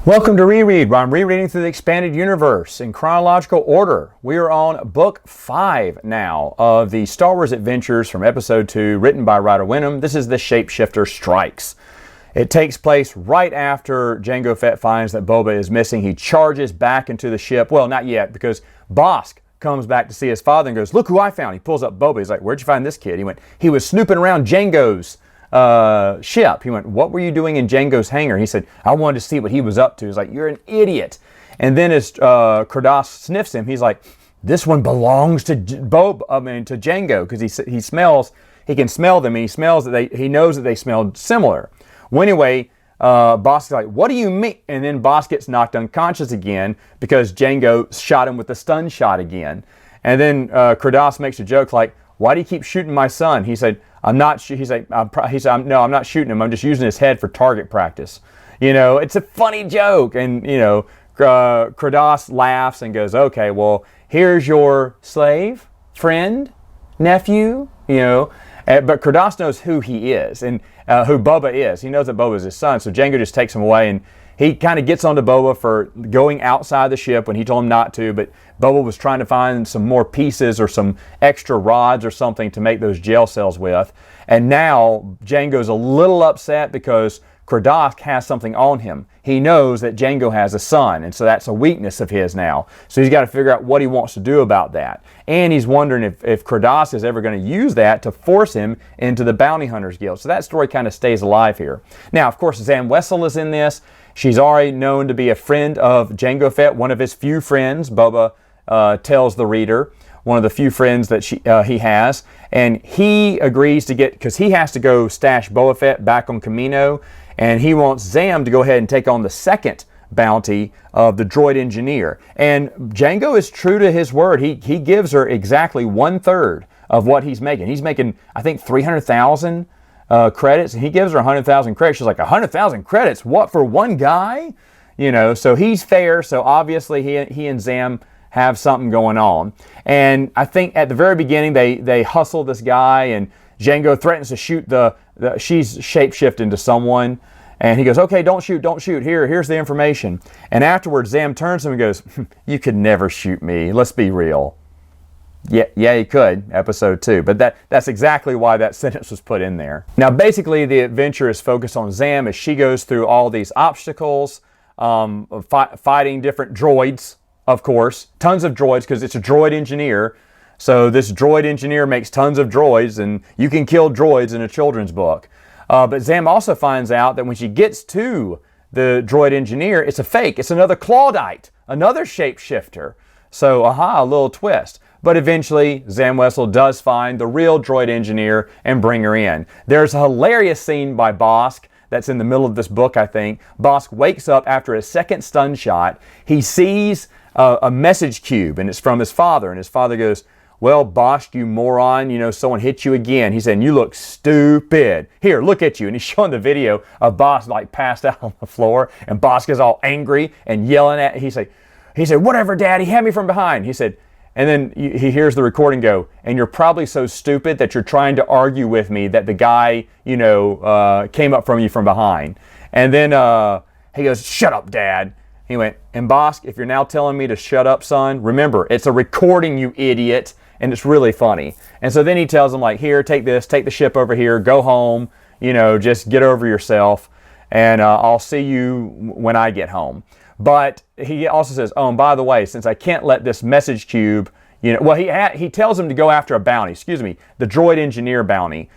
Welcome to Reread, where I'm rereading through the expanded universe in chronological order. We are on book 5 now of the Star Wars Adventures from episode 2, written by Ryder Wenham. This is the Shapeshifter Strikes. It takes place right after Jango Fett finds that Boba is missing. He charges back into the ship. Well, not yet, because Bosk comes back to see his father and goes, "Look who I found." He pulls up Boba. He's like, "Where'd you find this kid?" He went, "He was snooping around Jango's ship." He went, "What were you doing in Jango's hangar?" He said, "I wanted to see what he was up to." He's like, "You're an idiot." And then as Kratos sniffs him, he's like, "This one belongs to Jango," because he can smell them, and he knows that they smelled similar. Well, anyway, Bosk is like, "What do you mean?" And then Bosk gets knocked unconscious again because Jango shot him with the stun shot again. And then Kratos makes a joke like, "Why do you keep shooting my son?" He said, "I'm not." "No, I'm not shooting him. I'm just using his head for target practice." You know, it's a funny joke, and Kratos laughs and goes, "Okay, well, here's your slave, friend, nephew." But Kratos knows who he is and who Boba is. He knows that Boba is his son, so Jango just takes him away, and he kind of gets onto Boba for going outside the ship when he told him not to, but Boba was trying to find some more pieces or some extra rods or something to make those jail cells with. And now Jango's a little upset because Kratos has something on him. He knows that Jango has a son, and so that's a weakness of his now. So he's got to figure out what he wants to do about that. And he's wondering if Kratos is ever going to use that to force him into the Bounty Hunters Guild. So that story kind of stays alive here. Now, of course, Zam is in this. She's already known to be a friend of Jango Fett, one of his few friends, Boba tells the reader, one of the few friends that he has. And he agrees to because he has to go stash Boba Fett back on Kamino, and he wants Zam to go ahead and take on the second bounty of the droid engineer. And Jango is true to his word. He gives her exactly 1/3 of what he's making. He's making, I think, 300,000 credits, and he gives her 100,000 credits. She's like, 100,000 credits? What, for one guy? So he's fair. So obviously he and Zam have something going on. And I think at the very beginning they hustle this guy, and Jango threatens to shoot she's shapeshifted into someone, and he goes, "Okay, don't shoot. Here's the information." And afterwards Zam turns to him and goes, "You could never shoot me. Let's be real." Yeah, he could, episode 2. But that's exactly why that sentence was put in there. Now, basically, the adventure is focused on Zam as she goes through all these obstacles, fighting different droids, of course. Tons of droids, because it's a droid engineer. So this droid engineer makes tons of droids, and you can kill droids in a children's book. But Zam also finds out that when she gets to the droid engineer, it's a fake. It's another Claudite, another shapeshifter. So, a little twist. But eventually, Zam does find the real droid engineer and bring her in. There's a hilarious scene by Bosk that's in the middle of this book, I think. Bosk wakes up after a second stun shot. He sees a message cube, and it's from his father. And his father goes, "Well, Bosk, you moron, someone hit you again." He said, "You look stupid. Here, look at you." And he's showing the video of Bosk like passed out on the floor, and Bosk is all angry and yelling at. He said, "Whatever, Daddy, had me from behind." He said, and then he hears the recording go, "And you're probably so stupid that you're trying to argue with me that the guy, came up from you from behind." And then he goes, "Shut up, Dad." He went, "And Bosk, if you're now telling me to shut up, son, remember, it's a recording, you idiot." And it's really funny. And so then he tells him, like, "Here, take this, take the ship over here, go home, just get over yourself, and I'll see you when I get home." But he also says, "Oh, and by the way, since I can't let this message cube, he tells him to go after a bounty, the droid engineer bounty.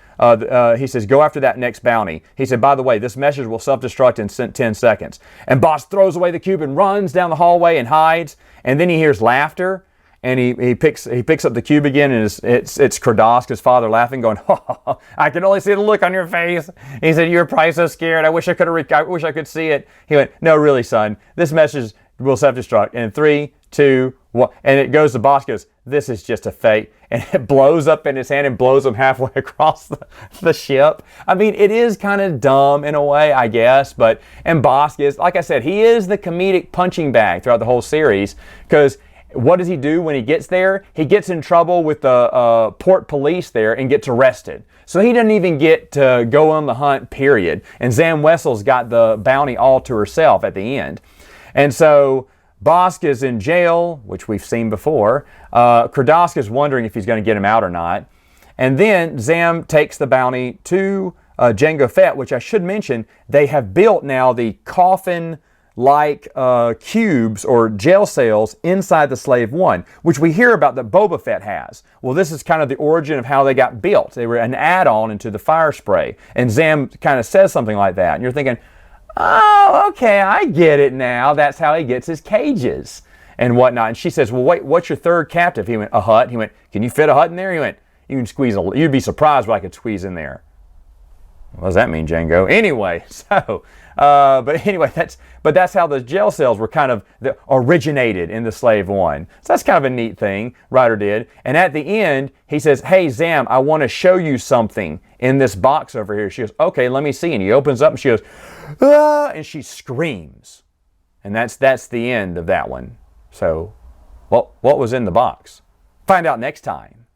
He says, "Go after that next bounty." He said, "By the way, this message will self-destruct in 10 seconds. And Bosk throws away the cube and runs down the hallway and hides. And then he hears laughter, and he picks up the cube again, and it's Kratos, his father, laughing, going, "Oh, I can only see the look on your face." He said, "You're probably so scared. I wish I could see it." He went, "No, really, son. This message will self-destruct in 3, 2, 1. And it goes to Bosk, goes, "This is just a fake." And it blows up in his hand and blows him halfway across the ship. I mean, it is kind of dumb in a way, I guess. And Bosk is, like I said, he is the comedic punching bag throughout the whole series, because what does he do when he gets there? He gets in trouble with the port police there and gets arrested. So he doesn't even get to go on the hunt, period. And Zam Wessel's got the bounty all to herself at the end. And so Bosk is in jail, which we've seen before. Kradosk is wondering if he's going to get him out or not. And then Zam takes the bounty to Jango Fett, which I should mention, they have built now the coffin-like cubes or jail cells inside the Slave One, which we hear about that Boba Fett has. Well, this is kind of the origin of how they got built. They were an add-on into the fire spray. And Zam kind of says something like that. And you're thinking, oh, okay, I get it now. That's how he gets his cages and whatnot. And she says, well, wait, what's your third captive? He went, a hut. He went, can you fit a hut in there? He went, you can squeeze you'd be surprised what I could squeeze in there. What does that mean, Jango? Anyway, that's how the jail cells were kind of originated in the Slave One. So that's kind of a neat thing Ryder did. And at the end, he says, hey, Zam, I want to show you something in this box over here. She goes, okay, let me see. And he opens up and she goes, ah, and she screams. And that's the end of that one. So what was in the box? Find out next time.